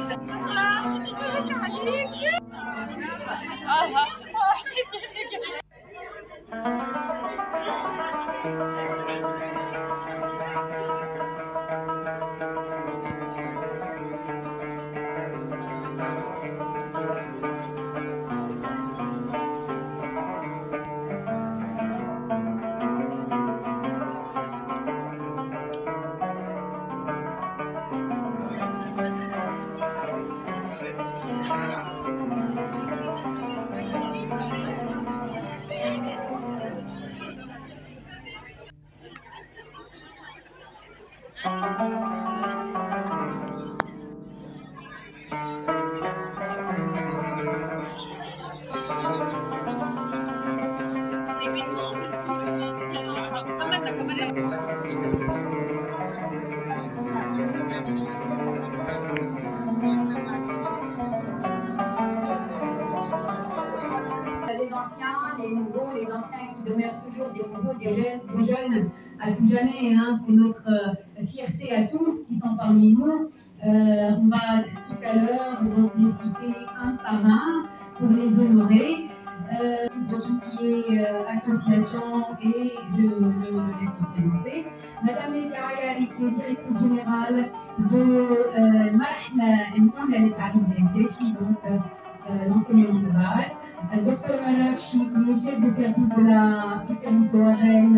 Les anciens, les nouveaux, les anciens qui demeurent toujours des nouveaux, des jeunes à tout jamais. Hein. C'est notre fierté à tous qui sont parmi nous. On va tout à l'heure les citer un par un pour les honorer. De tout ce qui est association et je les présenter. Madame Lydia Ayari, qui est directrice générale de donc l'enseignement de base. Dr Malakchi, qui est chef de service du service ORL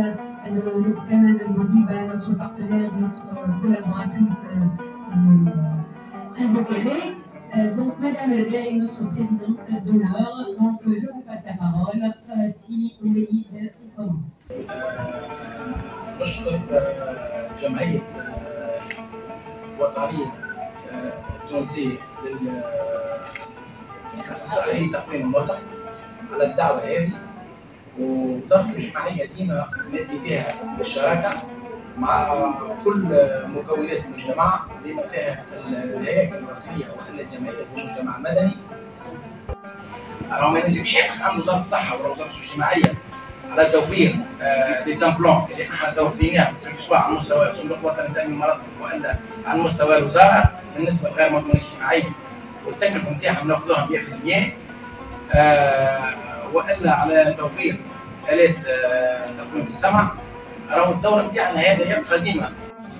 de l'hôpital Nazal-Boudiba, notre partenaire, notre collaboratrice invétérée. Donc, Madame Elbey, notre présidente d'honneur. Donc, je vous passe la parole si Walid commence. نشكر جمعية وطنية التونسية للأخصائية تقويم الوطن على الدعوة هذه، ووزارة الاجتماعية ديما نأتي بها بالشراكة مع كل مكونات المجتمع بما فيها الهياكل الرسميه والا الجمعيات والمجتمع المدني. راهو ما نجمش يحقق عن وزاره الصحه ولا وزاره الاجتماعيه على توفير لي زامبلون اللي احنا توفيناهم سواء على مستوى صندوق الوطني للتامين المرضي والا على مستوى الوزاره بالنسبه لغير المنظمات الاجتماعيه، والتكلفه نتاعهم ناخذوها 100%، والا على توفير الات تقويم السمع. راهو الدور نتاعنا هذا يبقى ديما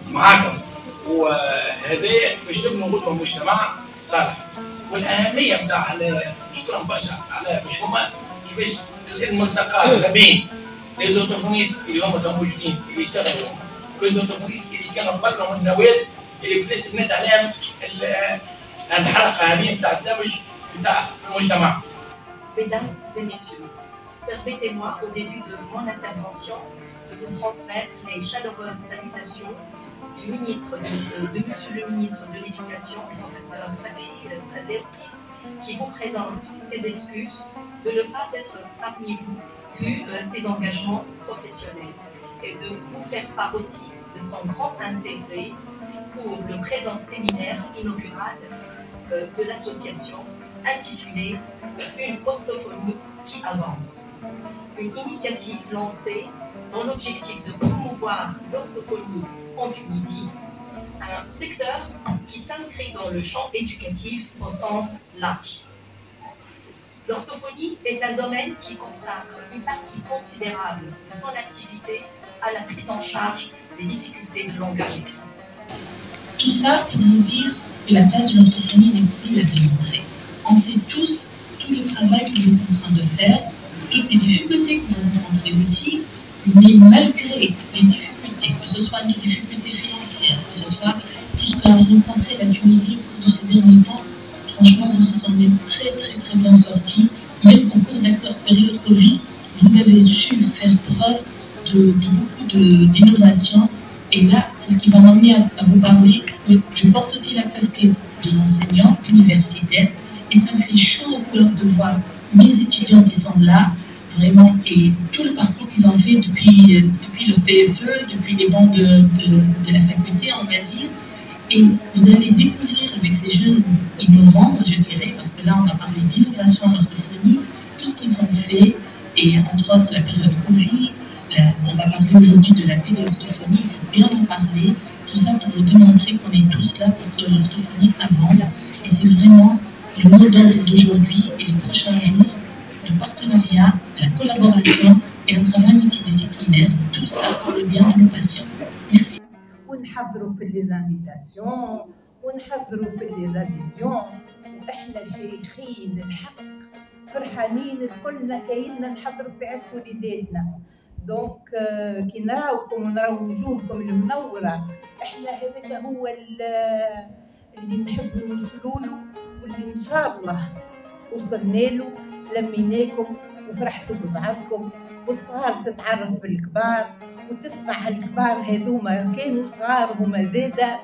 معاكم، وهذا باش نبنوا غدوه مجتمع صالح. والاهميه نتاع شكرا برشا على باش هما كيفاش الملتقى ما بين لي زوتوفونيست اللي هما موجودين اللي يشتغلوا لي زوتوفونيست اللي كانوا قبلهم النواب اللي بدات تبنات عليهم الحلقه هذه نتاع الدمج نتاع المجتمع. Mesdames et messieurs, permettez-moi au début de mon intervention de vous transmettre les chaleureuses salutations du ministre de Monsieur le ministre de l'Éducation, professeur Fadhili Saderti, qui vous présente toutes ses excuses de ne pas être parmi vous, vu ses engagements professionnels, et de vous faire part aussi de son grand intérêt pour le présent séminaire inaugural de l'association intitulé Une orthophonie qui avance. Une initiative lancée dans l'objectif de promouvoir l'orthophonie en Tunisie, un secteur qui s'inscrit dans le champ éducatif au sens large. L'orthophonie est un domaine qui consacre une partie considérable de son activité à la prise en charge des difficultés de langage écrit. Tout ça pour nous dire que la place de l'orthophonie n'est plus à démontrer. On sait tous tout le travail que vous êtes en train de faire, toutes les difficultés que vous rencontrez aussi, mais malgré les difficultés, que ce soit des difficultés financières, que ce soit tout ce qu'a rencontré la Tunisie de ces derniers temps, franchement, vous vous semblez très bien sortis. Même au cours de la période Covid, vous avez su faire preuve de beaucoup d'innovation. Et là, c'est ce qui va m'amener à vous parler. Je porte aussi la casquette de l'enseignant universitaire. Et ça me fait chaud au cœur de voir mes étudiants qui sont là, vraiment, et tout le parcours qu'ils ont fait depuis le PFE, depuis les bancs de la faculté, on va dire. Et vous allez découvrir avec ces jeunes innovants, je dirais, parce que là, on va parler d'innovation en orthophonie, tout ce qu'ils ont fait, et entre autres la période Covid, on va parler aujourd'hui de la téléorthophonie, il faut bien en parler, tout ça pour vous démontrer qu'on est tous là pour que l'orthophonie avance. Et c'est vraiment le mot d'ordre d'aujourd'hui et les prochains jours, le partenariat, la collaboration et le travail multidisciplinaire, tout ça pour le bien de nos patients. Merci. ونحضروا في ليزانفيتاسيون ونحضروا في ليزاديزيون واحنا شيخين الحق فرحانين كلنا كايننا نحضروا في عز وليداتنا. دونك كي نراوكم ونراو وجوهكم المنوره احنا هذاك هو اللي نحب نوصلوا له واللي ان شاء الله وصلنا له. لميناكم وفرحتوا ببعضكم والصغار تتعرف بالكبار وتسمع الكبار هذوما كانوا صغار هما زاده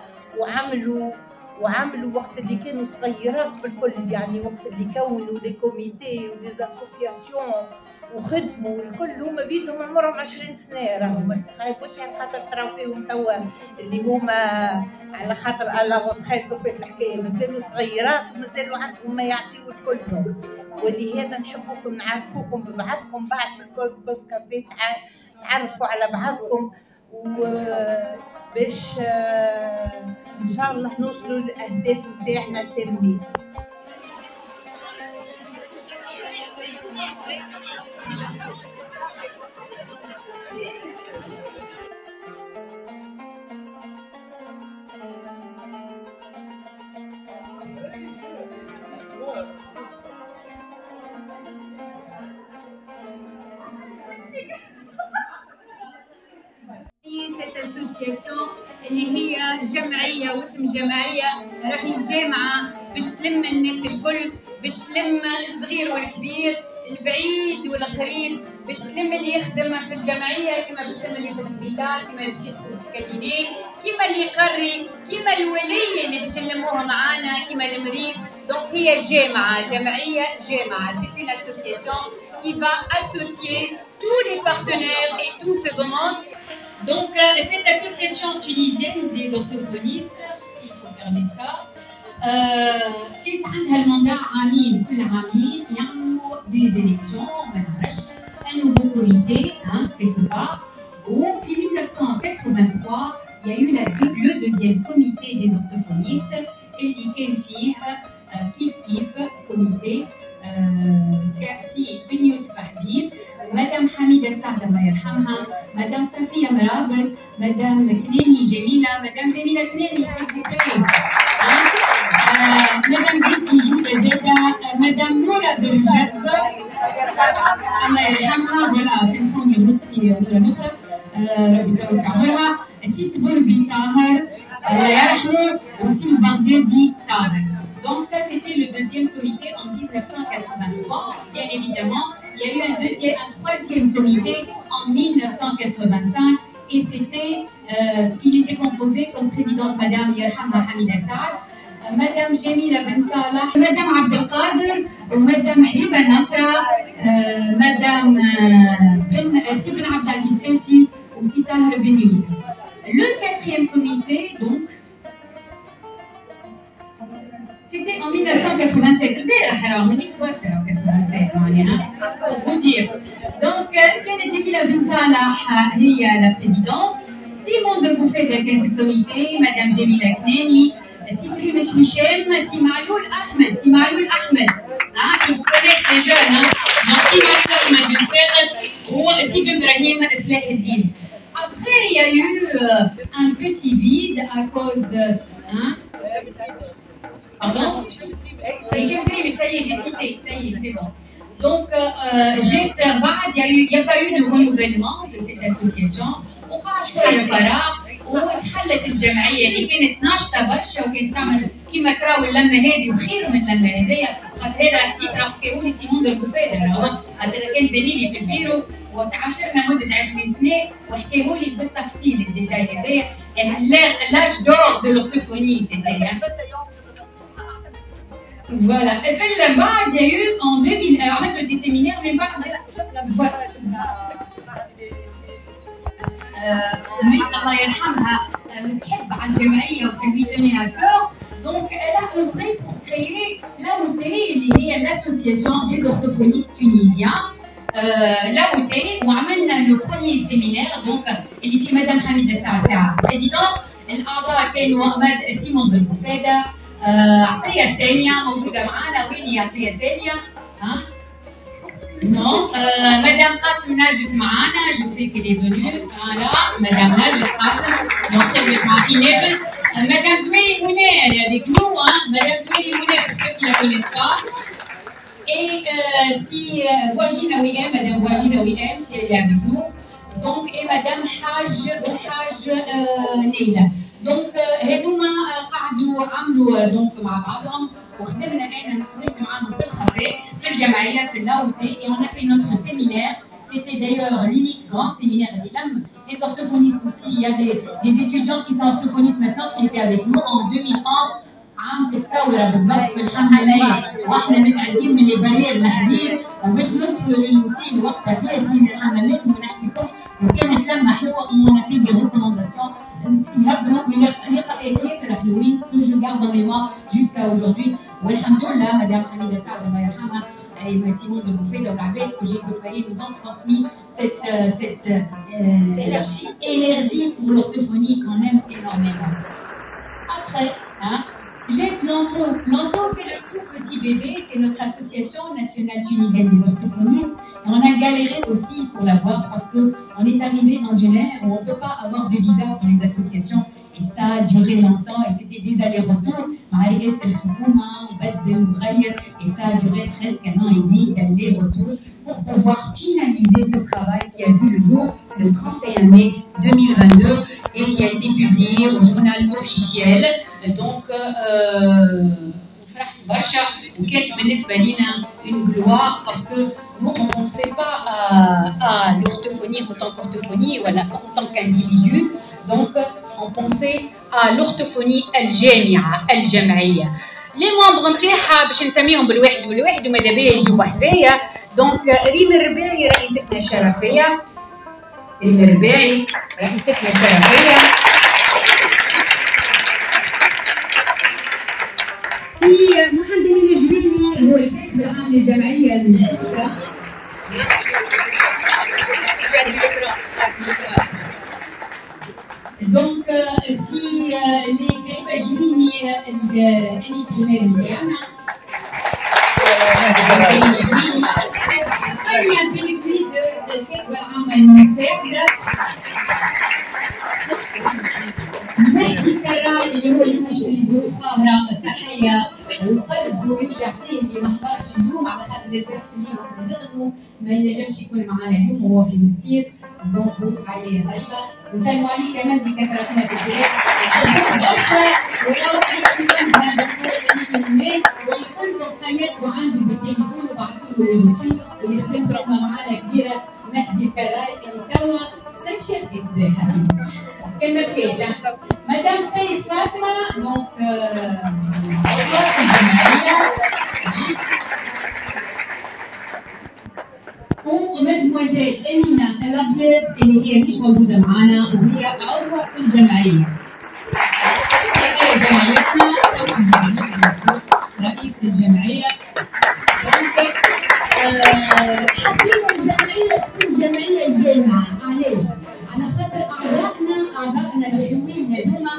وعملوا وقت اللي كانوا صغيرات بالكل، يعني وقت اللي كونوا لي كوميتي ولي اسوسياسيون وخدموا الكل هما بيدهم عمرهم 20 سنه. راهم ما تخايفوش على خاطر تراو فيهم توا اللي هما على خاطر الله تخايفوا في الحكايه، مازالوا صغيرات ومازالوا عندهم ما يعطيوا الكل. ولهذا نحبوكم نعرفوكم ببعضكم بعد في الكوز كافيه تعرفوا على بعضكم وباش ان شاء الله نوصلوا للاهداف نتاعنا التنميه. cette association اللي هي جمعية واسم جمعية راهي جامعة باش تلم الناس الكل، باش تلم الصغير والكبير، البعيد والقريب، باش تلم اللي يخدم في الجمعية كما باش تلم اللي في السبيطار، كما اللي يشوفوا في الكابينيه، كما اللي يقري، كما الولي اللي باش نلموه معانا، كما المريض. دونك هي جمعية جامعة. C'est une association qui va associer tous les partenaires et tout ce monde. Donc, cette association tunisienne des orthophonistes, il faut fermer ça, كانت عندها المنبع عامين كل عامين يعملوا des élections ما نعرفش un nouveau comité quelque part. وفي 1983 il y a eu le deuxième comité des orthophonistes اللي كان فيه كيف comité كأسي بن يوسف حبيب، مدام حميدة سعد الله يرحمها، مدام صفية مرابط، مدام كناني جميلة، مدام جميلة كناني مدام بنتي جودة زادة، مدام نورة برجب الله يرحمها، فوالا تلفون يموت في نورة مخرب ربي يطول في عمرها، سيت بربي طاهر الله يرحمه، وسيت بغدادي طاهر. Donc ça c'était le deuxième comité en 1983. Bien évidemment, il y a eu un troisième comité en 1985 et il était composé comme présidente Madame Yerhamha Hamida Saad, Madame Jamila Ben Salah, Madame Abdelkader, Madame Hiba Nasra, Madame Ben Abdelaziz Sessi ou Tahir Ben Youssef. Le quatrième comité donc c'était en 1987. Pour vous dire. Donc, كانت جميلة بن صالح هي la présidente. Simon de Boufeda كان في الكوميتي، مدام جميلة كناني، سي كريمش هشام، سي معلول أحمد، il connaît les jeunes, donc سي معلول أحمد بن فارس وسي بن إبراهيم صلاح الدين. Après, il y a eu un petit vide à cause Pardon? Ça y est, j'ai cité, ça y est, c'est bon. Donc, il n'y a pas eu de renouvellement de cette association. وقع شوية فراغ وتحلت الجمعية اللي كانت ناشطة برشا وكانت تعمل كيما تراو اللمة هذه وخير من اللمة هذيا، خاطر هذا التيتر حكاهولي لي سيمون دو بوفيدا، خاطر كان زميلي في البيرو وتعاشرنا مدة 20 سنة وحكاهولي بالتفصيل الديتاي هذايا، يعني لاج دور دو لورتوفوني سيتي. Voilà. Et puis là-bas, il y a eu en 2000, en fait, des séminaires, mais pas. الله يرحمها بتحب على الجمعية وسميتني هكا. Donc, elle a œuvré pour créer l'AOT, اللي هي l'association des orthophonistes tunisiens. l'AOT, وعملنا le premier séminaire, donc اللي فيه مدام حميدة سعد présidente. الأعضاء كانوا سيمون بن بوفيدا، عطية ثانية موجودة معانا. وين هي عطية ثانية؟ ها؟ Non, Madame Qasim Narjis معانا, je sais qu'elle est venue. Voilà, Madame Narjis Qasim, l'ancienne maîtresse. Madame Zoueli Mounet, elle est avec nous. Hein? Madame Zoueli Mounet, pour ceux qui ne la connaissent pas. Et si Wajina Willem, Madame Wajina Willem, si elle est avec nous. Donc, et Madame Haj Neila. Donc, هذوما قعدوا عملوا donc مع بعضهم وخدمنا انا خدمت معاهم في الخفاء في الجمعيه في اللاوتي et on a fait notre séminaire. C'était d'ailleurs l'unique grand séminaire les orthophonistes aussi. Il y a des étudiants qui sont orthophonistes maintenant qui étaient avec nous en 2011. عام الثوره بالضبط في الحمامات واحنا متعدين من البرير المحدير باش ندخلوا للروتين وقتها في سنين الحمامات ونحكي لكم وكانت لما حلوه ومنا في دي ريكومونداسيون يهبطوا من ياسر حلوين que je garde en mémoire jusqu'à aujourd'hui. والحمد لله مدام حميده سعد الله يرحمها et Simon de Bouffet l'Abel que j'ai côtoyé nous ont transmis cette énergie pour l'orthophonie qu'on aime énormément. Après, hein, j'ai Planto. Planto, c'est le tout petit bébé, c'est notre association nationale tunisienne des orthophonistes. Et on a galéré aussi pour l'avoir parce qu'on est arrivé dans une ère où on ne peut pas avoir de visa pour les associations. Et ça a duré longtemps et c'était des allers-retours. Et ça a duré presque 1 an et demi d'aller-retour pour pouvoir finaliser ce travail qui a vu le jour le 31 mai 2022 et qui a été publié au journal officiel. Donc, une gloire parce que nous on ne pensait pas à l'orthophonie en tant qu'orthophonie ou en tant qu'individu. Donc, on pensait à l'orthophonie الجمعية. Les membres نتاعها باش نسميهم بالواحد وماذا بيا يجوا وحدايا. دونك ريم الرباعي رئيستنا الشرفية. ريم الرباعي رئيستنا الشرفية. سي محمد الجبيني هو الكاتب العام للجمعية المنشورة. Donc, si les Kayfajmini, Annie Pilmel, أنا بالكويد الكاتب العام المساعد مهدي كرال اللي هو اليوم يشري قاهرة صحية وقلب ويوجع فيه اللي ما حضرش اليوم على خاطر الوقت اللي نخدموا ما ينجمش يكون معنا اليوم وهو في مستير. دونك ظروف عائلية صعيبة. نسلموا عليك يا مهدي كثرتنا في البلاد. برشا ولو احتمالها دكتور أمين المال واللي كلكم قيادته عنده بالتليفون وبعثوا له الرسول واللي خدمت رقمة معانا كبيرة مهدي كراي اللي توا تنشف في السباحة. كان ما بكاش. مدام سيد فاطمة دونك عضوة في الجمعية. ومدموزيل أمينة الأبيض اللي هي مش موجودة معانا وهي عضوة في الجمعية. هي جمعيتنا رئيس الجمعية. حابين الجمعية تكون جمعية جامعة. علاش؟ على خاطر أعضائنا الحلوين هذوما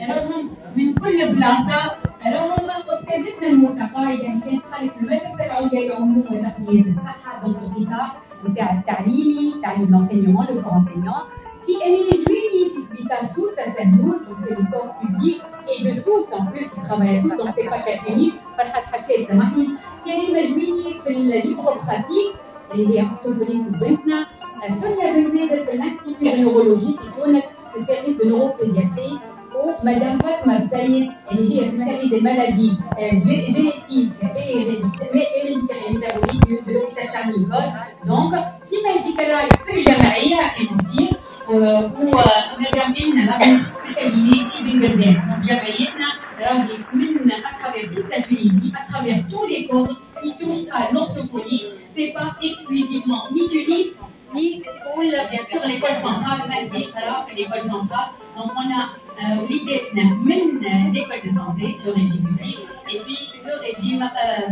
راهم من كل بلاصة. راهم أستاذتنا المتقاعدة اللي كانت خارج المدرسة العليا للعلوم وتقنيات الصحة dans القطاع نتاع التعليمي تعليم l'enseignement le corps enseignant. Si Émilie Juili Pisbita sous sa cellule, donc c'est le corps public et de tous en plus ils travaillent à tous donc c'est pas chaque unique. فرحة حشاد سامحني. كريمة جويني في الليبرو براتيك اللي هي orthophoniste بنتنا. سنة بنبادة في الانستيتيوت النيورولوجيك يكون في السيرفيس دو نيوروبيدياتري. ومدام فاطمة بسيد اللي هي في السيرفيس دي مالادي جينيتيك هيريديتارية métabolique de l'hôpital Charles de Gaulle. Donc, si Mehdi Karaï في الجمعية المدير ومدام إمنا الأبيض في الكابيني في بنغردان. Donc, جمعيتنا راهي من à travers toute la Tunisie, à travers tous les corps qui touchent à l'orthophonie. C'est pas exclusivement ni Tunis, ni bien sûr l'école centrale, Mehdi Karaï, l'école centrale. Donc, on a l'idée de l'école de santé, le régime public, et puis le régime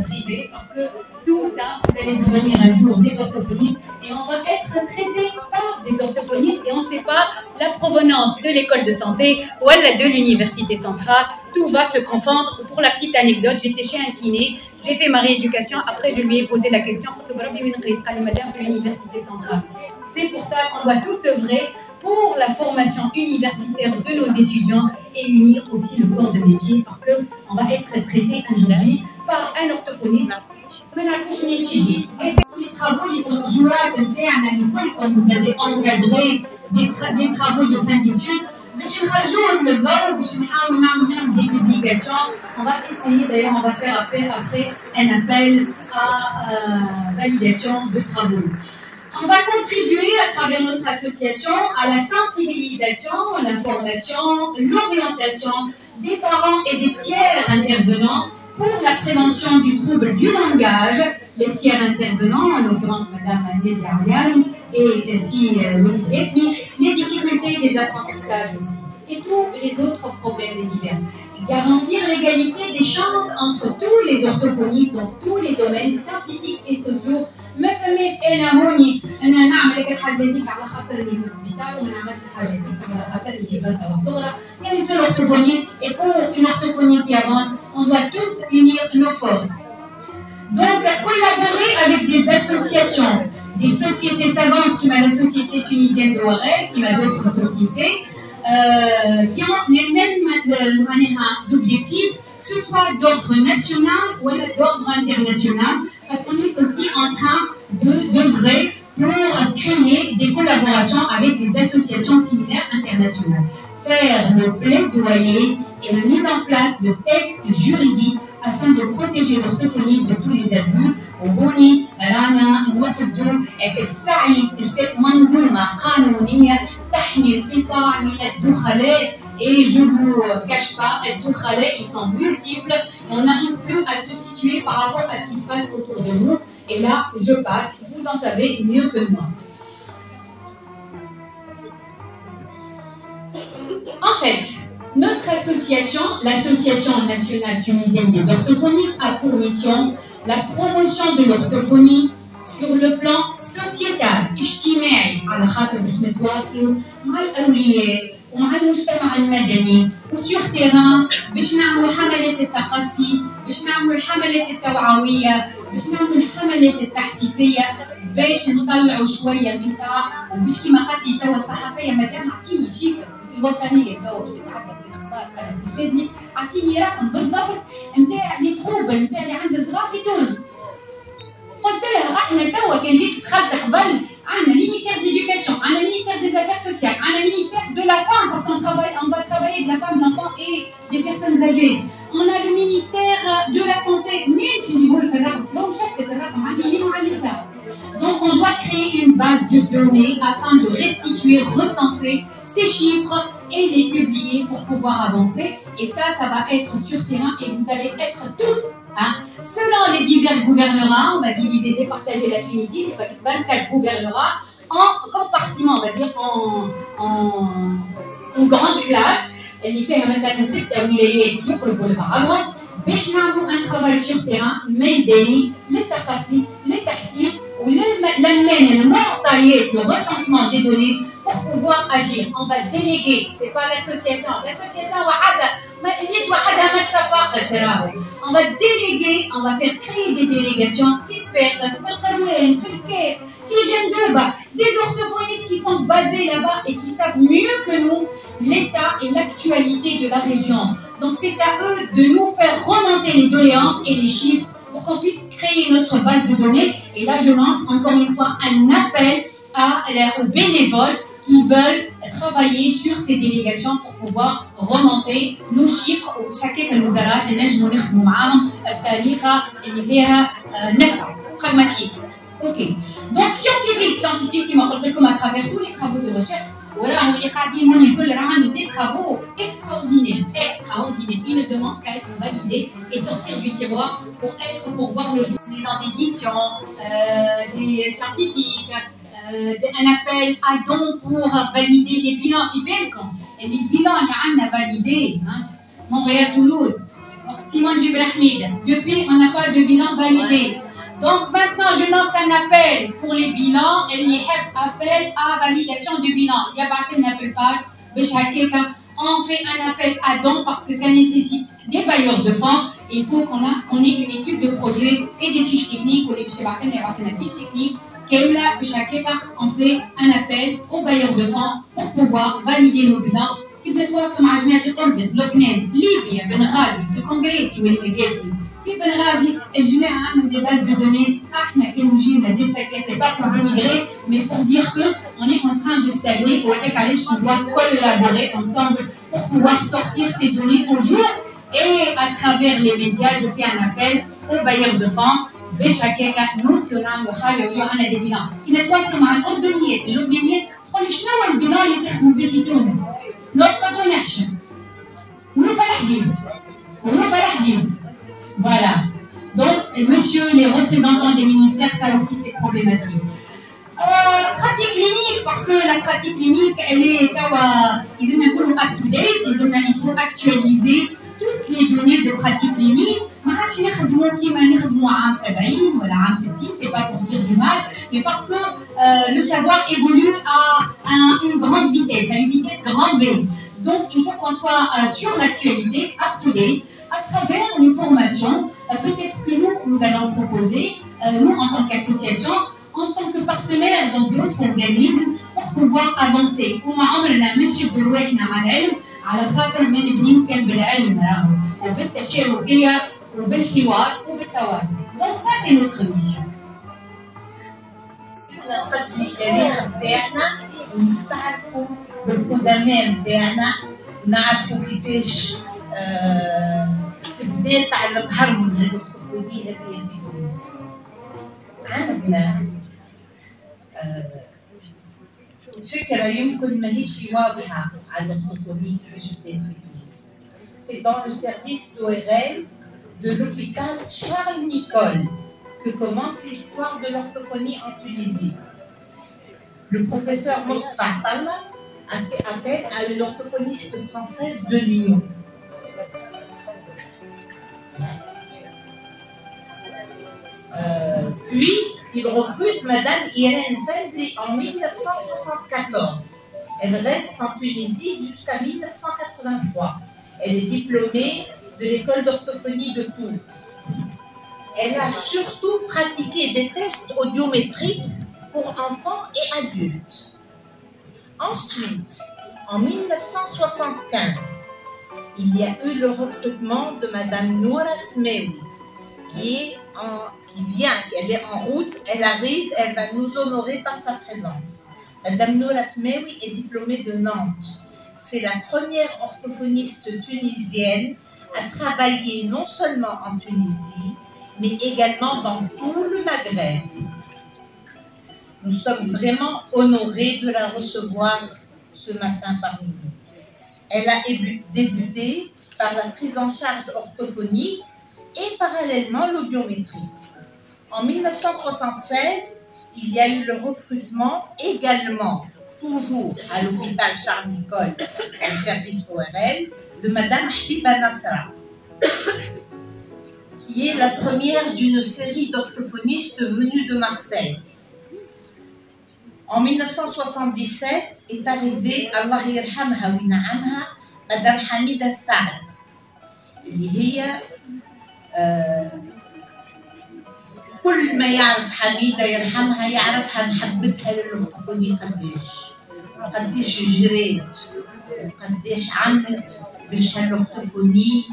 privé, parce que tout ça, vous allez devenir un jour des orthophonistes, et on va être traité par des orthophonistes, et on ne sait pas la provenance de l'école de santé ou de l'université centrale. Tout va se confondre. Pour la petite anecdote, j'étais chez un kiné, j'ai fait ma rééducation, après je lui ai posé la question madame de l'université centrale. C'est pour ça qu'on doit tous œuvrer pour la formation universitaire de nos étudiants et unir aussi le corps de métier parce qu'on va être traité un jour par un orthophoniste. Les travaux, les joueurs à l'école, quand vous avez encadré des travaux de fin d'études, des publications. On va essayer, d'ailleurs, on va faire après un appel à validation de travaux. On va contribuer à travers notre association à la sensibilisation, l'information, l'orientation des parents et des tiers intervenants pour la prévention du trouble du langage. Les tiers intervenants, en l'occurrence Madame Nadia Ariane et si les difficultés des apprentissages aussi et tous les autres problèmes divers. Garantir l'égalité des chances entre tous les orthophonistes dans tous les domaines scientifiques et sociaux. ما فماش انا هوني انا نعمل لك الحاجه هذيك على خاطرني في السبيطار وما نعملش الحاجه هذيك على خاطرني في بلاصه وحده. يعني sur l'orthophonie et pour une orthophonie qui avance, on doit tous unir nos forces. Donc collaborer avec des associations, des sociétés savantes, qui m'a la société tunisienne de Ouarel, qui m'a d'autres sociétés, qui ont les mêmes objectifs, que ce soit d'ordre national ou d'ordre international, parce qu'on est aussi en train d'œuvrer pour créer des collaborations avec des associations similaires internationales. Faire le plaidoyer et la mise en place de textes juridiques afin de protéger l'orthophonie de tous les abus. وهوني رانا نوقفوا السعي منظومة قانونية تحمي القطاع من الدخلاء. Et je ne vous cache pas, les doukhalais, ils sont multiples et on n'arrive plus à se situer par rapport à ce qui se passe autour de nous. Et là, je passe, vous en savez mieux que moi. En fait, notre association, l'Association nationale tunisienne des orthophonistes, a pour mission la promotion de l'orthophonie sur le plan sociétal, اجتماعي على خاطر باش نتواصلوا مع الأولياء ومع المجتمع المدني وسور تيران باش نعملوا حملات التقصي، باش نعملوا الحملات التوعوية، باش نعملوا الحملات التحسيسية باش نطلعوا شوية منها وباش كيما قالت لي توا الصحفية مدام اعطيني شيفر الوطنية توا باش تتعدى في الأخبار قناة الجديد، اعطيني رقم بالضبط نتاع لي تروبل نتاع اللي عند صغار في تونس. قلت لها احنا توا كان جيت دخلت قبل عندنا ministère d'éducation, عندنا ministère des affaires sociales, عندنا ministère de la femme parce qu'on va travailler de la femme, de l'enfant et des personnes âgées. On a le ministère de la santé. Donc on doit créer une base de données afin de restituer, recenser ces chiffres et les publier pour pouvoir avancer. Et ça va être sur terrain et vous allez être tous, selon les divers gouvernorats, on va diviser, départager la Tunisie, les 24 gouvernorats, en compartiments, on va dire en grandes classes. اللي فيها مثلا 6 ولايات يقربوا لبعضهم باش نعملوا ان ترافاي سور تيران ميداني للتقصي للتحسيس وللمان المعطيات لو ريسونسمون دي دوني pour pouvoir agir. On va déléguer, c'est pas l'association. L'association وحدها ما اليد وحدها ما تتفاقش راهو. On va déléguer, on va faire créer des délégations disperses في القروان، في الكيف، في جندوبة, des orthophonistes qui sont basés là-bas et qui savent mieux que nous l'état et l'actualité de la région. Donc c'est à eux de nous faire remonter les doléances et les chiffres pour qu'on puisse créer notre base de données. Et là, je lance encore une fois un appel aux bénévoles qui veulent travailler sur ces délégations pour pouvoir remonter nos chiffres au chaque المزارات اللي نجموا نخدموا معاهم بطريقة اللي فيها نفع pragmatique. Ok. Donc scientifique qui m'a dit comme à travers tous les travaux de recherche. وراهم اللي قاعدين هوني الكل راه عندهم des travaux extraordinaires. Ils ne demandent qu'à être validés et sortir du tiroir pour voir le jour. Les éditions, des scientifiques, un appel à dons pour valider les bilans. Les bilans اللي عندنا validés, Montréal, Toulouse, Simone Gibrahmid. Depuis, on n'a pas de bilan validé. Donc maintenant, je lance un appel pour les bilans. Appel à validation du bilan. Il y a pas de page. On fait un appel à dons parce que ça nécessite des bailleurs de fonds. Il faut qu'on ait une étude de projet et des fiches techniques. Ou les fiches techniques. On fait un appel aux bailleurs de fonds pour pouvoir valider nos bilans. كيف نتواصلوا مع جمعية الأردن، لبنان، ليبيا، بنغازي، الكونغريسي والإنجليزي. في بنغازي الجماعة عندهم des bases de données. احنا كانوا جينا des stagnations, c'est pas pour dénigrer, mais pour dire que on est en train de stagner. وهيك علاش on doit collaborer ensemble pour pouvoir sortir ces données au jour. Et à travers les médias, je fais un appel aux bailleurs de fonds. باش هكاك نوصلوا نعملوا حاجة ويقولوا عندنا دي بيلان. كي نتواصلوا مع الأردنيات اللبنانيات تقول لي شنو هو البيلان اللي تخدموا به في تونس؟ Notre connection. Nous fallait dire. Voilà. Donc, monsieur, les représentants des ministères, ça aussi c'est problématique. Pratique clinique, parce que la pratique clinique, elle est, up-to-date, il faut actualiser toutes les données de pratique clinique. C'est pas pour dire du mal, mais parce que le savoir évolue à une grande vitesse, à une vitesse grand V. Donc il faut qu'on soit sur l'actualité, up-to-date, à travers une formation. Peut-être que nous allons proposer, nous en tant qu'association, en tant que partenaire dans d'autres organismes, pour pouvoir avancer. على خاطر ما نبنيو كان بالعلم راهو وبالتشاركيه وبالحوار وبالتواصل. دونك سا سي نوتر ميسيون. نقدموا التاريخ بتاعنا ونستعرفوا بالقدماء بتاعنا ونعرفوا كيفاش بدات على ظهرهم هالأخطفولية هذه في تونس. عندنا فكرة يمكن ماهيش واضحة على l'orthophonie كيفاش بدات في تونس. C'est dans le service d'ORL de l'hôpital Charles Nicolle que commence l'histoire de l'orthophonie en Tunisie. Le professeur Moustapha Talla a fait appel à une orthophoniste française de Lyon. Puis, il recrute Madame Irène Fendri en 1974. Elle reste en Tunisie jusqu'à 1983. Elle est diplômée de l'école d'orthophonie de Tours. Elle a surtout pratiqué des tests audiométriques pour enfants et adultes. Ensuite, en 1975, il y a eu le recrutement de Madame Noura Smewi, qui vient, elle est en route, elle arrive, elle va nous honorer par sa présence. Madame Noura Smewi est diplômée de Nantes. C'est la première orthophoniste tunisienne à travailler non seulement en Tunisie, mais également dans tout le Maghreb. Nous sommes vraiment honorés de la recevoir ce matin parmi nous. Elle a débuté par la prise en charge orthophonique et parallèlement l'audiométrie. En 1976, il y a eu le recrutement également, toujours à l'hôpital Charles Nicolle, au service ORL, de Madame Hiba Nasra, qui est la première d'une série d'orthophonistes venus de Marseille. En 1977 est arrivée, Allah yirhamha wa na'amha, Madame Hamida Saad, اللي هي كل ما يعرف حميدة يرحمها يعرفها محبتها للأورثوفوني قديش جريت وقديش عملت باش هالأورثوفوني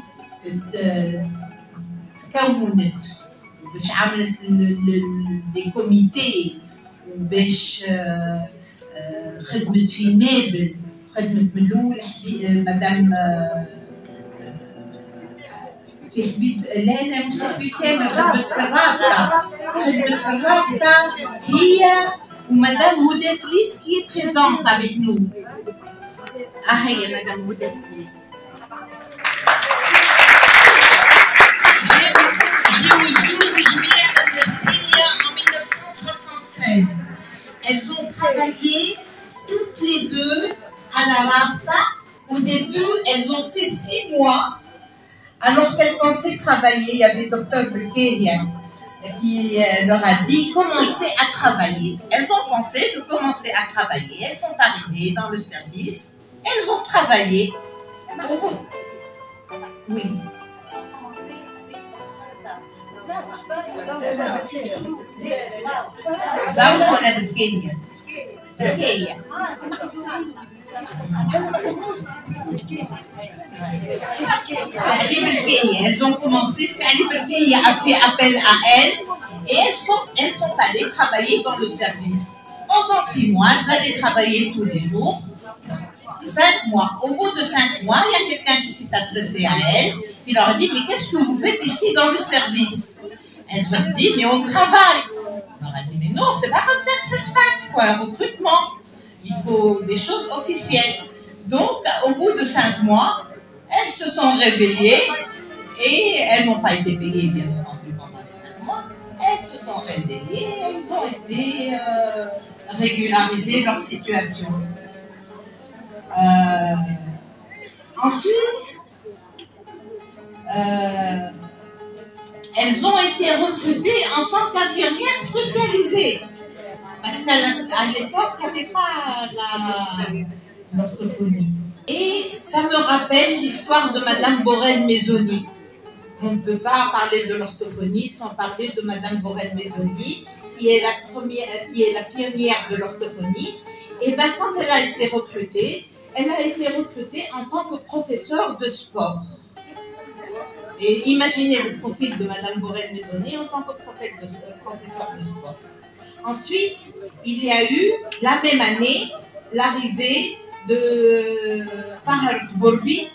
تكونت وباش عملت دي كوميتي وباش خدمت في نابل خدمت من الأول مدام في حبيت لانا مش حبيت كامل خدمت في الرابطة هي ومدام هدى فليس qui est présente avec nous. هي مدام هدى فليس. J'ai reçu ces jubilaires de Syria en 1976. Elles ont travaillé toutes les deux à la Rabta. Au début, elles ont fait 6 mois. Alors qu'elles pensaient travailler, il y avait Dr Bulgaria qui leur a dit commencez à travailler. Elles ont pensé de commencer à travailler. Elles sont arrivées dans le service. Elles ont travaillé. Oui. Elles ont commencé, Saali Berkeya a fait appel à elles et elles sont allées travailler dans le service. Pendant 6 mois, elles allaient travailler tous les jours. 5 mois. Au bout de 5 mois, il y a quelqu'un qui s'est adressé à elles, qui leur a dit, mais qu'est-ce que vous faites ici dans le service? Elles ont dit, mais on travaille. On leur a dit, mais non, c'est pas comme ça que ça se passe. Il faut un recrutement. Il faut des choses officielles. Donc, au bout de 5 mois, elles se sont réveillées et elles n'ont pas été payées, bien entendu, pendant les 5 mois. Elles se sont réveillées et elles ont été régularisées leur situation. Ensuite, elles ont été recrutées en tant qu'infirmières spécialisées. Parce qu'à l'époque, il n'y avait pas l'orthophonie. Et ça me rappelle l'histoire de Madame Borel-Maisoni. On ne peut pas parler de l'orthophonie sans parler de Madame Borel-Maisoni, qui est la pionnière de l'orthophonie. Et bien, quand elle a été recrutée en tant que professeure de sport. Et imaginez le profil de Madame Borel-Maisoni en tant que professeure de sport. Ensuite, il y a eu, la même année, l'arrivée de Tahar Bourbi,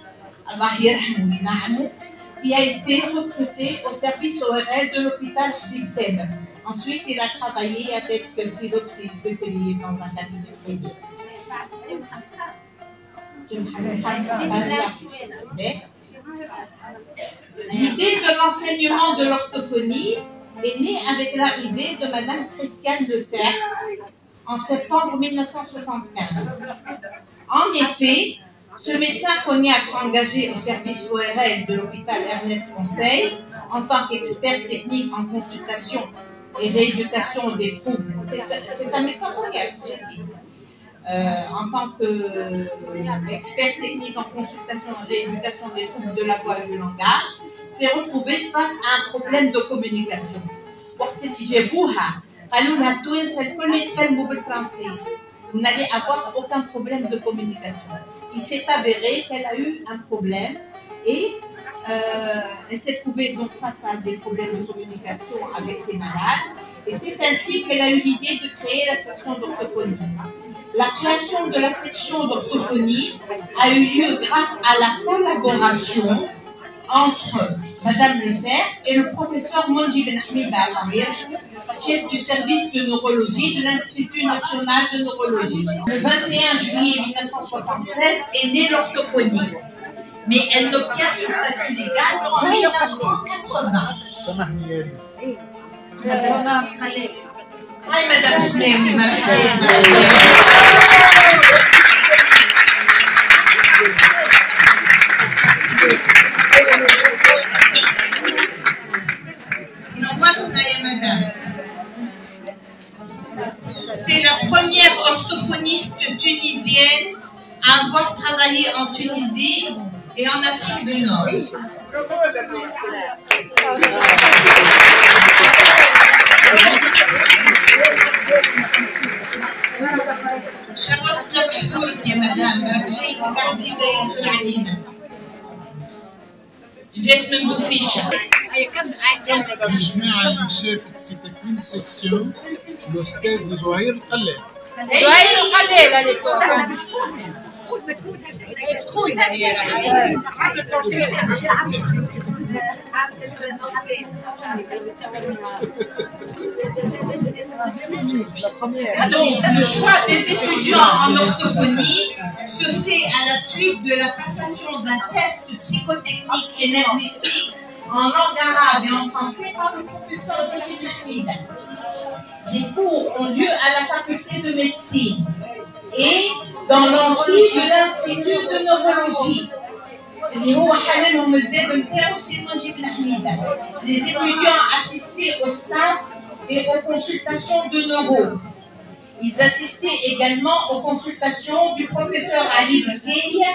qui a été recruté au service ORL de l'hôpital Habib Theb. Ensuite, il a travaillé avec Silotrice dans un cabinet privé. L'idée de l'enseignement de l'orthophonie est née avec l'arrivée de Madame Christiane Le Cerf en septembre 1975. En effet, ce médecin phoniatre engagé au service ORL de l'hôpital Ernest Conseil en tant qu'expert technique en consultation et rééducation des troubles, c'est un médecin phoniatre, j'ai dit. En tant qu'expert technique en consultation et rééducation des troubles de la voix et du langage, s'est retrouvé face à un problème de communication. Vous n'allez avoir aucun problème de communication. Il s'est avéré qu'elle a eu un problème et elle s'est trouvée donc face à des problèmes de communication avec ses malades. Et c'est ainsi qu'elle a eu l'idée de créer la section d'orthophonie. La création de la section d'orthophonie a eu lieu grâce à la collaboration entre Madame Le Cerf et le professeur Monji Ben Ahmed Al-Ahir, chef du service de neurologie de l'Institut national de neurologie. Le 21 juillet 1976 est née l'orthophonie, mais elle n'obtient son statut légal qu'en 1980. Hi, Madame Smeoui, c'est la première orthophoniste tunisienne à avoir travaillé en Tunisie et en Afrique du Nord. شرفت بحضورك يا مدام، رجعيك وقعدتي زي السعدينة. جيت من بوفيشة. الجماعة اللي شاركت في تكوين السكسيون الأستاذ زهير القلال. زهير القلال هذيك. Donc, le choix des étudiants en orthophonie se fait à la suite de la passation d'un test psychotechnique et linguistique en langue arabe et en français par le professeur de Ahmed. Les cours ont lieu à la faculté de médecine et dans l'amphi de l'Institut de neurologie. اللي هو حللهم الباب نتاعو سي المنجي بن حميدة. Les étudiants assistaient au staff et aux consultations de neuro. Ils assistaient également aux consultations du professeur Ali Belkey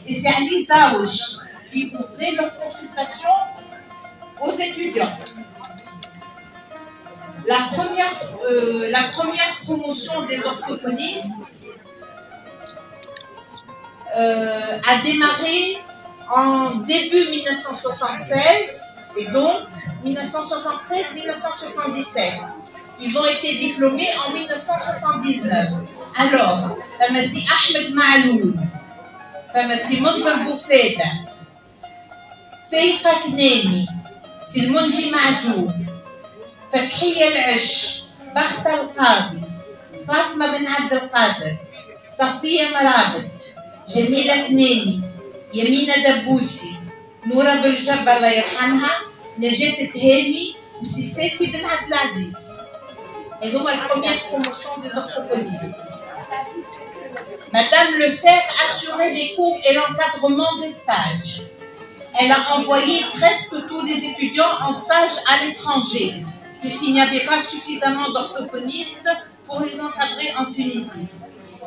et c'est Ali Zaouch qui ouvraient leurs consultations aux étudiants. La première promotion des orthophonistes a démarré en début 1976 et donc 1976-1977. Ils ont été diplômés en 1979. Alors, Famassi Ahmed Maaloul, Famassi Montel Boufeda, Feiqa Kneni, Silmonji Mazoub, Fathiya Al-Ash, Bakhta Al-Qadi, Fatma Ben Abd Al-Qadir, Safia Marabit, Jamila Kneni, Yamina Daboussi, Noura Beljab Allah yarhamha, Najat Tehemi ou Sissi Ben Abdelaziz. Et donc la première promotion des orthophonistes. Madame Le Serre assurait les cours et l'encadrement des stages. Elle a envoyé presque tous les étudiants en stage à l'étranger, puisqu'il n'y avait pas suffisamment d'orthophonistes pour les encadrer en Tunisie.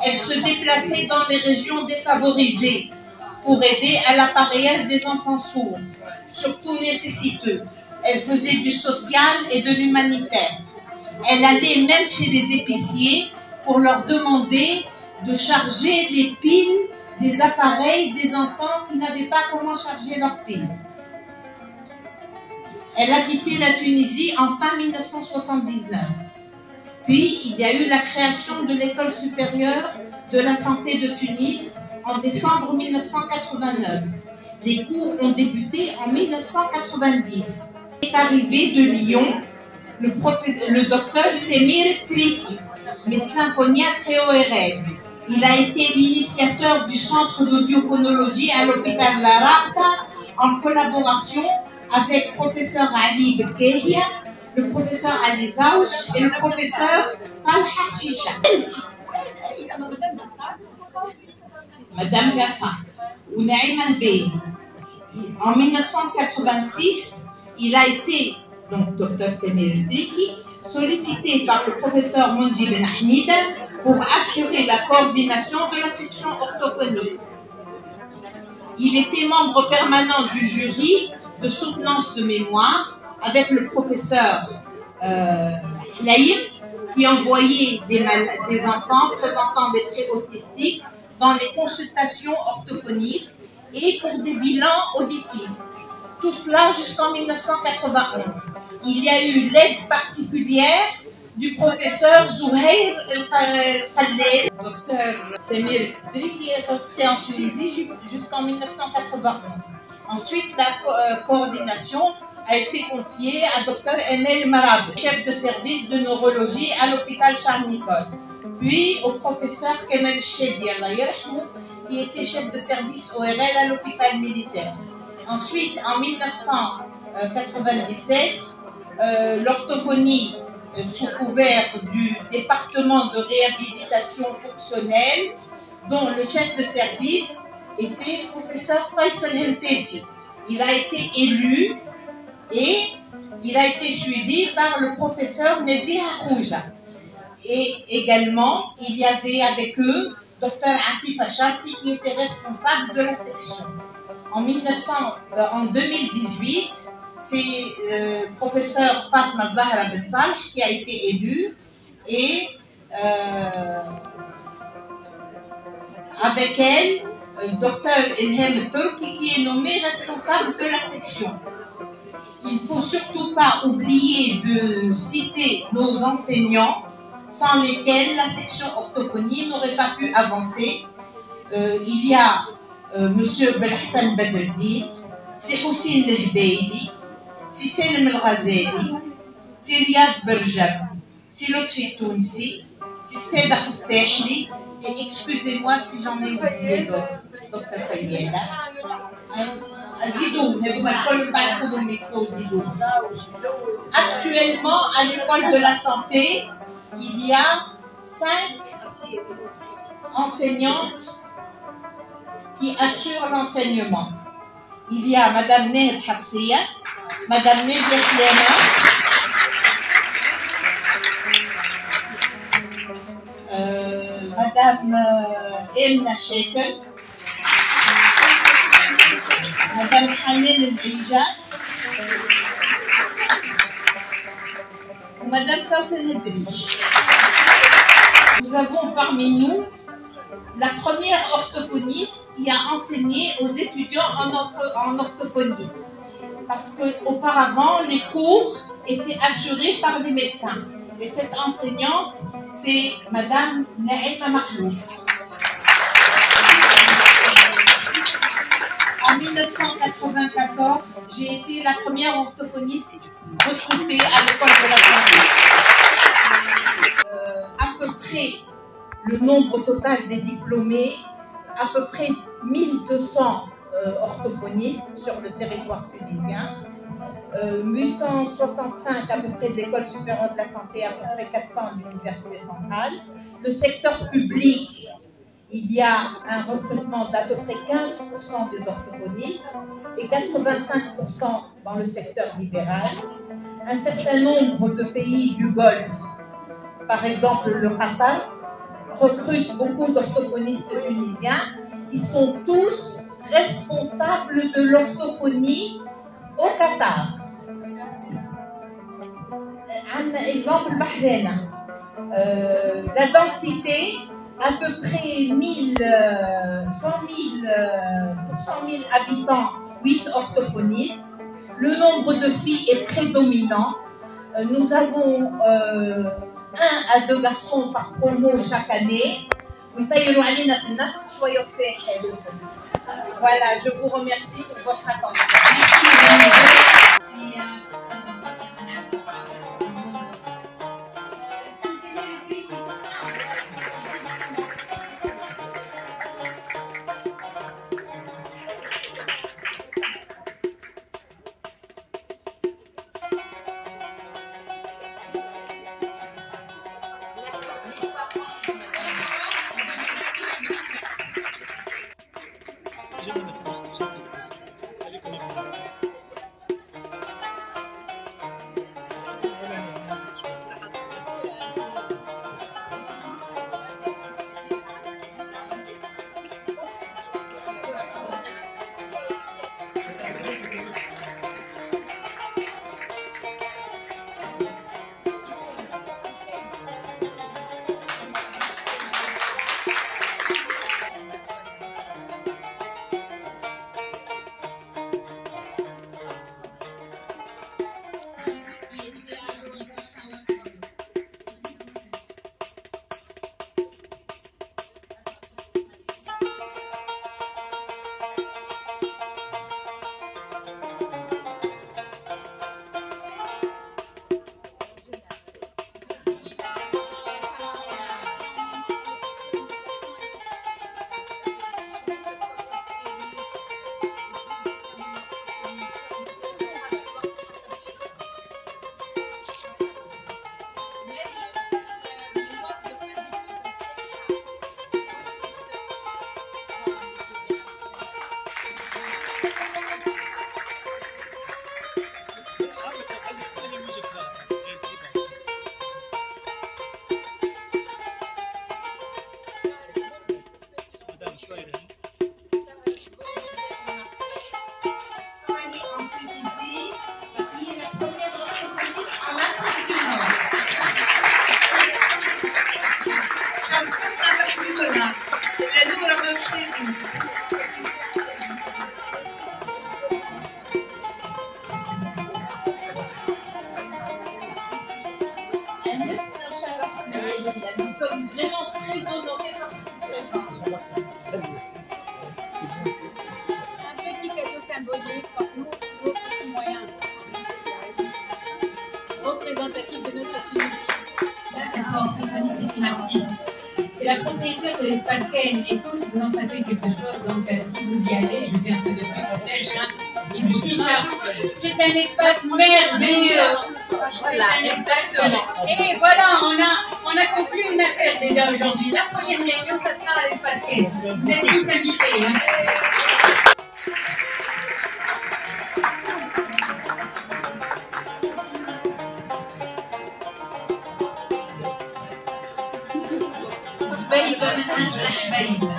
Elle se déplaçait dans les régions défavorisées pour aider à l'appareillage des enfants sourds, surtout nécessiteux. Elle faisait du social et de l'humanitaire. Elle allait même chez les épiciers pour leur demander de charger les piles des appareils des enfants qui n'avaient pas comment charger leurs piles. Elle a quitté la Tunisie en fin 1979. Puis, il y a eu la création de l'École supérieure de la santé de Tunis en décembre 1989. Les cours ont débuté en 1990. Est arrivé de Lyon le docteur Semir Triki, médecin phoniatre et ORL. Il a été l'initiateur du centre d'audiophonologie à l'hôpital La Rata en collaboration avec le professeur Ali Belkey, le professeur Ali Zaouch et le professeur Salha Chicha. Madame Gassan ou Naïma Bey. En 1986, il a été, donc docteur Semir Triki, sollicité par le professeur Monji Ben Hamida pour assurer la coordination de la section orthophonie. Il était membre permanent du jury de soutenance de mémoire avec le professeur Laïm qui envoyait des enfants présentant des traits autistiques dans les consultations orthophoniques et pour des bilans auditifs. Tout cela jusqu'en 1991. Il y a eu l'aide particulière du professeur Zouhair El-Khalel. Docteur Semir Triki est resté en Tunisie jusqu'en 1991. Ensuite, la coordination a été confiée à Dr Emel Marab, chef de service de neurologie à l'hôpital Charles-Nicolle. Puis au professeur Kemal Chedi, qui était chef de service ORL à l'hôpital militaire. Ensuite, en 1997, l'orthophonie sous couvert du département de réhabilitation fonctionnelle, dont le chef de service était professeur Faisal Hempeti. Il a été élu et il a été suivi par le professeur Nezih Khouja. Et également, il y avait avec eux Dr Afif Achafi qui était responsable de la section. En 2018, c'est le professeur Fatma Zahra Ben Salh qui a été élu et avec elle, Dr Ilham Turki qui est nommé responsable de la section. Il ne faut surtout pas oublier de citer nos enseignants sans lesquels la section orthophonie n'aurait pas pu avancer. Il y a Monsieur Belhassan Badrdi, Si Houssine Lehbeili, Si Selim El-Ghazali, Si Riyad Berjab, Si Lotfi Tounsi, Si Sedah Sehli, et excusez-moi si j'en ai oublié d'autres, Dr Fayela. Zidou, actuellement, à l'école de la santé, il y a 5 enseignantes qui assurent l'enseignement. il y a Madame Nehd Habsiya, Madame Nadia Slema, Madame Emna Shekel, Madame Hanen El-Bija, Madame Sausen Edrich. Nous avons parmi nous la première orthophoniste qui a enseigné aux étudiants en orthophonie. Parce qu'auparavant, les cours étaient assurés par les médecins. Et cette enseignante, c'est Madame Naïma Mahlouf. En 1994, j'ai été la première orthophoniste recrutée à l'école de la santé. À peu près le nombre total des diplômés, à peu près 1200 orthophonistes sur le territoire tunisien, 865 à peu près de l'école supérieure de la santé, à peu près 400 de l'université centrale. Le secteur public, il y a un recrutement d'à peu près 15% des orthophonistes et 85% dans le secteur libéral. Un certain nombre de pays du Golfe, par exemple le Qatar, recrutent beaucoup d'orthophonistes tunisiens qui sont tous responsables de l'orthophonie au Qatar. Un exemple, Bahreïn. La densité, à peu près 100 000 habitants, 8 orthophonistes. Le nombre de filles est prédominant. Nous avons 1 à 2 garçons par promo chaque année. Voilà, je vous remercie pour votre attention. Nous sommes vraiment très honorés par votre présence. Un petit cadeau symbolique pour nous, nos petits moyens, représentatif de notre Tunisie. Orthophoniste est une artiste. C'est la propriétaire de l'espace Ken et tous vous en savez quelque chose. Donc si vous y allez, je fais un peu de prêche. C'est un espace merveilleux. Voilà, exactement. Et voilà, on a conclu une affaire déjà aujourd'hui. La prochaine réunion, ça sera à l'espace Ken. Vous êtes tous invités. حبيبة من عند حبيبة.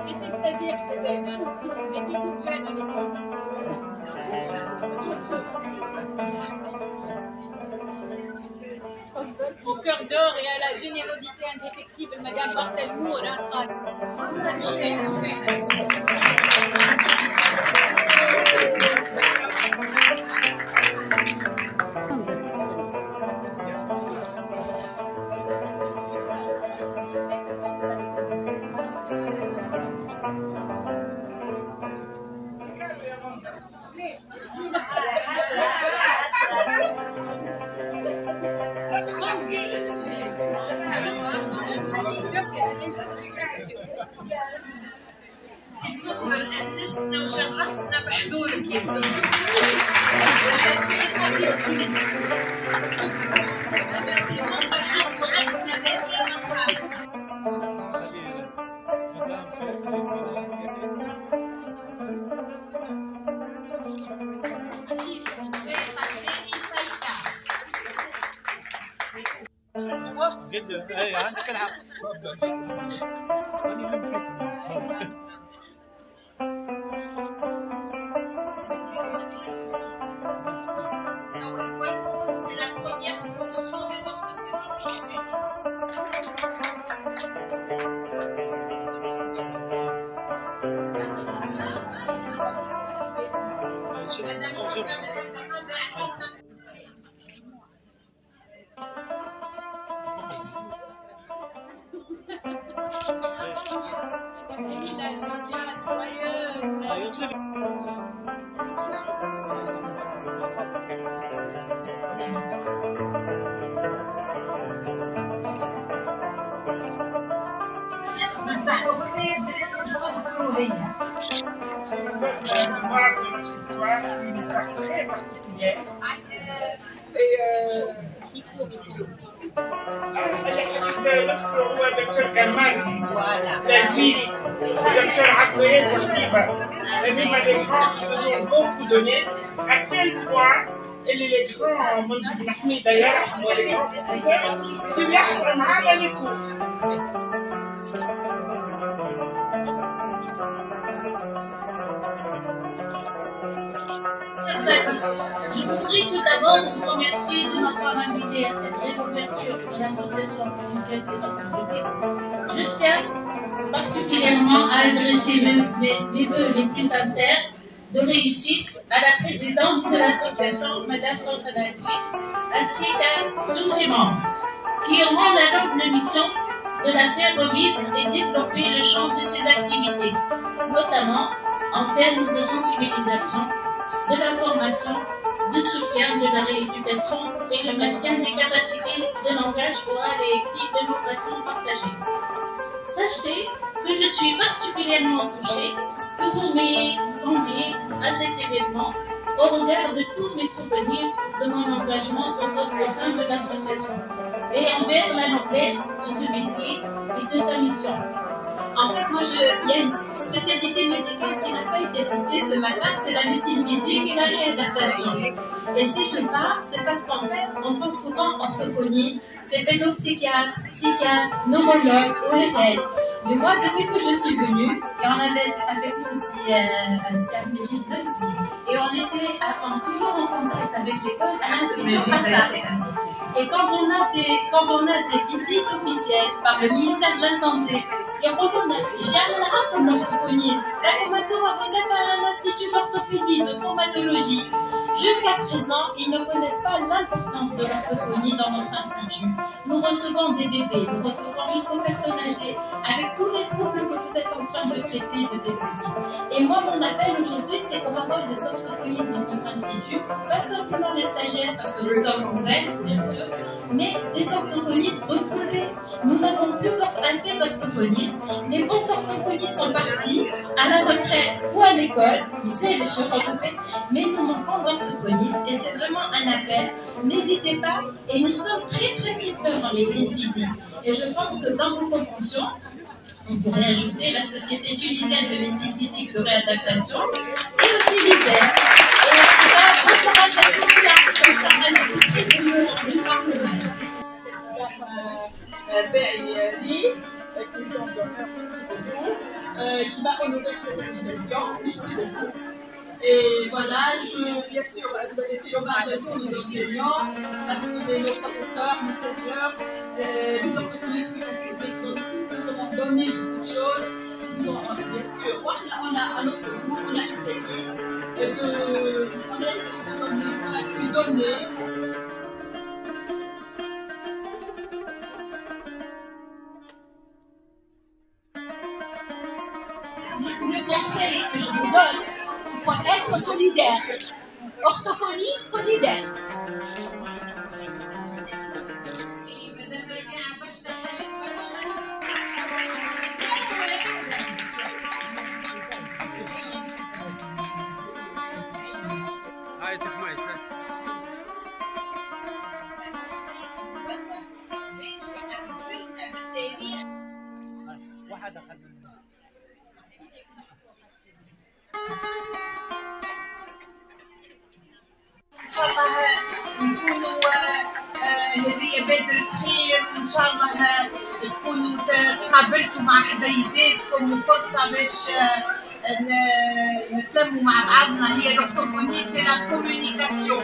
J'étais stagiaire chez elle. J'étais toute jeune à l'époque. Au cœur d'or et à la générosité indéfectible, Madame Barthelmour. أنسنا وشرفتنا بحضورك يا سيدي. بس المنظر عنده عندنا مليانة خاصة. جدا اي عندك الحق. À quel point elle est les grands Mounjib Mahmoud d'ailleurs, les grands professeurs, celui qui معانا l'écoute. Je voudrais tout d'abord vous remercier de m'avoir invité à cette réouverture de l'association officielle des entreprises. Je tiens particulièrement à adresser mes vœux les plus sincères de réussite à la présidente de l'association, Madame Sansana Twich, ainsi qu'à tous ses membres, qui auront la noble mission de la faire revivre et développer le champ de ses activités, notamment en termes de sensibilisation, de l'information, de soutien, de la rééducation et le maintien des capacités de langage oral et écrit de nos façons partagées. Sachez que je suis particulièrement touchée que vous m'ayez convié à cet événement au regard de tous mes souvenirs de mon engagement au sein de l'association et envers la noblesse de ce métier et de sa mission. En fait, il y a une spécialité médicale qui n'a pas été citée ce matin, c'est la médecine physique et la réadaptation. Et si je parle, c'est parce qu'en fait, on pense souvent orthophonie, c'est pédopsychiatre, psychiatre, neurologue, ORL. Mais moi, depuis que je suis venue, et on avait avec nous aussi Mégide Nevzi, et on était toujours en contact avec l'école à l'Institut Fassad. Et quand on a des visites officielles par le ministère de la Santé, et on a comme orthophoniste, vous êtes à un institut d'orthopédie, de traumatologie. Jusqu'à présent, ils ne connaissent pas l'importance de l'orthophonie dans notre institut. Nous recevons des bébés, nous recevons jusqu'aux personnes âgées, avec tous les troubles que vous vous êtes en train de traiter et de développer. Et moi, mon appel aujourd'hui, c'est pour avoir des orthophonistes dans notre institut, pas simplement les stagiaires, parce que nous sommes ouverts, bien sûr, mais des orthophonistes retrouvés. Nous n'avons plus assez d'orthophonistes. Les bons orthophonistes sont partis à la retraite ou à l'école, vous savez, les chefs orthopédiques, mais nous manquons d'orthophonistes et c'est vraiment un appel. N'hésitez pas, et nous sommes très prescripteurs en médecine physique. Et je pense que dans vos conventions, on pourrait ajouter la Société tunisienne de médecine physique de réadaptation et aussi l'ISES. Et en tout cas, bon courage à tous les artistes comme ça. J'étais très émue aujourd'hui par le match. Qui m'a honoré de cette invitation. Merci beaucoup. Et voilà, bien sûr, vous avez fait hommage à tous nos enseignants, à tous nos professeurs, nos seniors, les orthophonistes qui nous ont donné beaucoup de choses. Nous ont, bien sûr, on a à notre tour, on a essayé de donner ce qu'on a pu donner. Le conseil que je vous donne, il faut être solidaire. Orthophonie solidaire. ان شاء الله نكونوا هذه بدر خير وان شاء الله تكونوا تقابلتوا مع حبايباتكم وفرصه باش نتلموا مع بعضنا. هي l'orthophonie c'est la communication.